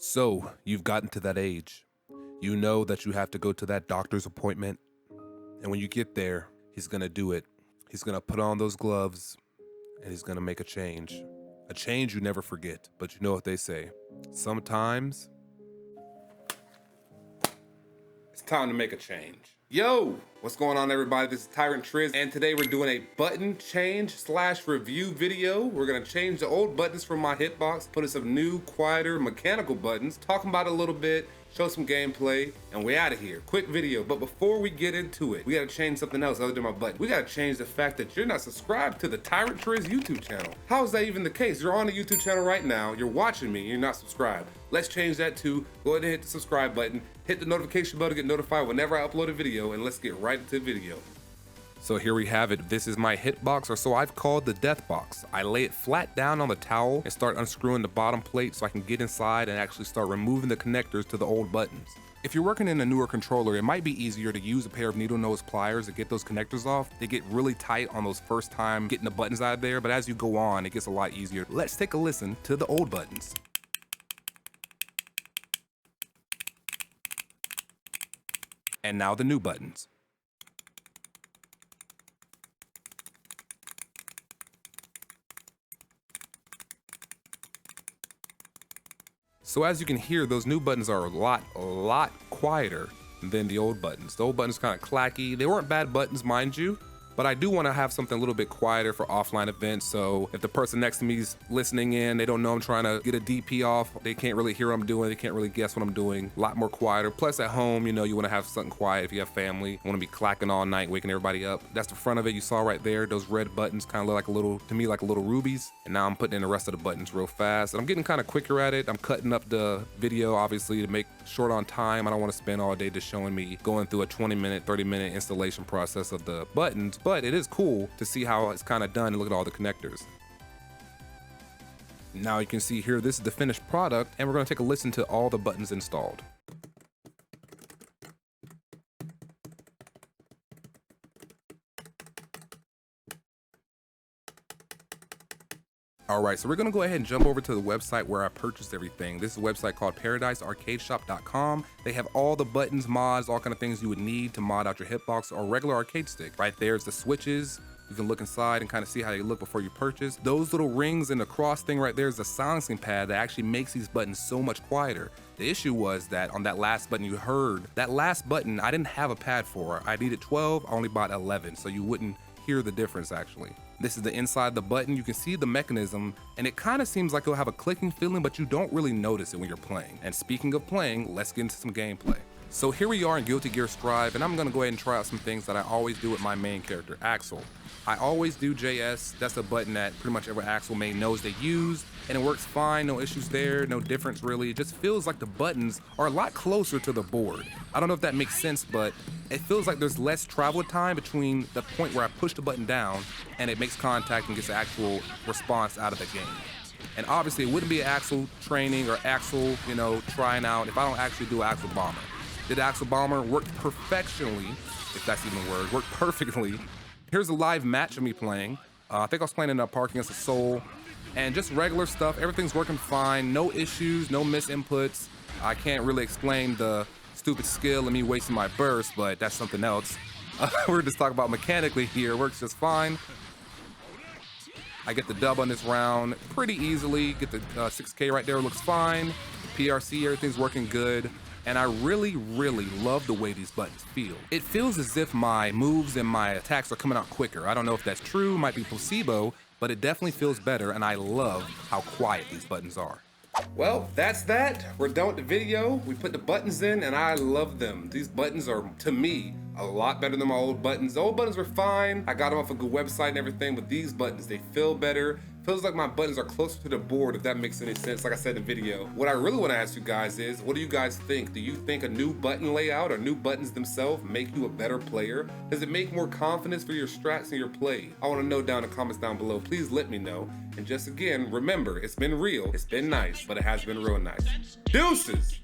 So, you've gotten to that age. You know that you have to go to that doctor's appointment. And when you get there, he's gonna do it. He's gonna put on those gloves and he's gonna make a change. A change you never forget, but you know what they say. Sometimes, it's time to make a change. Yo, what's going on everybody? This is Tyrant Triz, and today we're doing a button change / review video. We're gonna change the old buttons from my Hitbox, put in some new, quieter mechanical buttons, talking about it a little bit, show some gameplay, and we're out of here. Quick video, but before we get into it, we gotta change something else other than my button. We gotta change the fact that you're not subscribed to the Tyrant Triz YouTube channel. How is that even the case? You're on the YouTube channel right now, you're watching me, you're not subscribed. Let's change that too. Go ahead and hit the subscribe button, hit the notification bell to get notified whenever I upload a video, and let's get right into the video. So here we have it. This is my Hitbox, or so I've called the death box. I lay it flat down on the towel and start unscrewing the bottom plate so I can get inside and actually start removing the connectors to the old buttons. If you're working in a newer controller, it might be easier to use a pair of needle nose pliers to get those connectors off. They get really tight on those first time getting the buttons out of there, but as you go on, it gets a lot easier. Let's take a listen to the old buttons. And now the new buttons. So as you can hear, those new buttons are a lot quieter than the old buttons. The old buttons kind of clacky. They weren't bad buttons, mind you, but I do want to have something a little bit quieter for offline events. So if the person next to me is listening in, they don't know I'm trying to get a DP off, they can't really hear what I'm doing, they can't really guess what I'm doing. A lot more quieter. Plus at home, you know, you want to have something quiet if you have family. You want to be clacking all night, waking everybody up. That's the front of it you saw right there. Those red buttons kind of look like a little, to me, like a little rubies. And now I'm putting in the rest of the buttons real fast. And I'm getting kind of quicker at it. I'm cutting up the video, obviously, to make short on time. I don't want to spend all day just showing me going through a 20-minute, 30-minute installation process of the buttons. But it is cool to see how it's kind of done and look at all the connectors. Now you can see here, this is the finished product, and we're going to take a listen to all the buttons installed. All right, so we're gonna go ahead and jump over to the website where I purchased everything. This is a website called ParadiseArcadeShop.com. They have all the buttons, mods, all kind of things you would need to mod out your Hitbox or regular arcade stick. Right there's the switches. You can look inside and kind of see how they look before you purchase. Those little rings and the cross thing right there is the silencing pad that actually makes these buttons so much quieter. The issue was that on that last button you heard, that last button I didn't have a pad for. I needed 12, I only bought 11, so you wouldn't hear the difference actually. This is the inside of the button. You can see the mechanism, and it kind of seems like it'll have a clicking feeling, but you don't really notice it when you're playing. And speaking of playing, let's get into some gameplay. So here we are in Guilty Gear Strive, and I'm gonna go ahead and try out some things that I always do with my main character, Axel. I always do JS. That's a button that pretty much every Axel main knows they use, and it works fine, no issues there, no difference really. It just feels like the buttons are a lot closer to the board. I don't know if that makes sense, but it feels like there's less travel time between the point where I push the button down and it makes contact and gets the actual response out of the game. And obviously it wouldn't be an Axel training or Axel, you know, trying out if I don't actually do an Axel Bomber. Did Axel Bomber worked perfectionally, if that's even a word, worked perfectly. Here's a live match of me playing. I think I was playing in a Park Against the Soul, and just regular stuff. Everything's working fine, no issues, no misinputs. I can't really explain the stupid skill of me wasting my burst, but that's something else. We're just talking about mechanically here. It works just fine. I get the dub on this round pretty easily. Get the 6K right there, looks fine. PRC, everything's working good. And I really love the way these buttons feel. It feels as if my moves and my attacks are coming out quicker. I don't know if that's true, might be placebo, but it definitely feels better, and I love how quiet these buttons are. Well, that's that. We're done with the video. We put the buttons in, and I love them. These buttons are, to me, a lot better than my old buttons. The old buttons were fine. I got them off a good website and everything, but these buttons, they feel better. Feels like my buttons are closer to the board, if that makes any sense, like I said in the video. What I really want to ask you guys is, what do you guys think? Do you think a new button layout or new buttons themselves make you a better player? Does it make more confidence for your strats and your play? I want to know down in the comments down below. Please let me know. And just again, remember, it's been real, it's been nice, but it has been real nice. Deuces!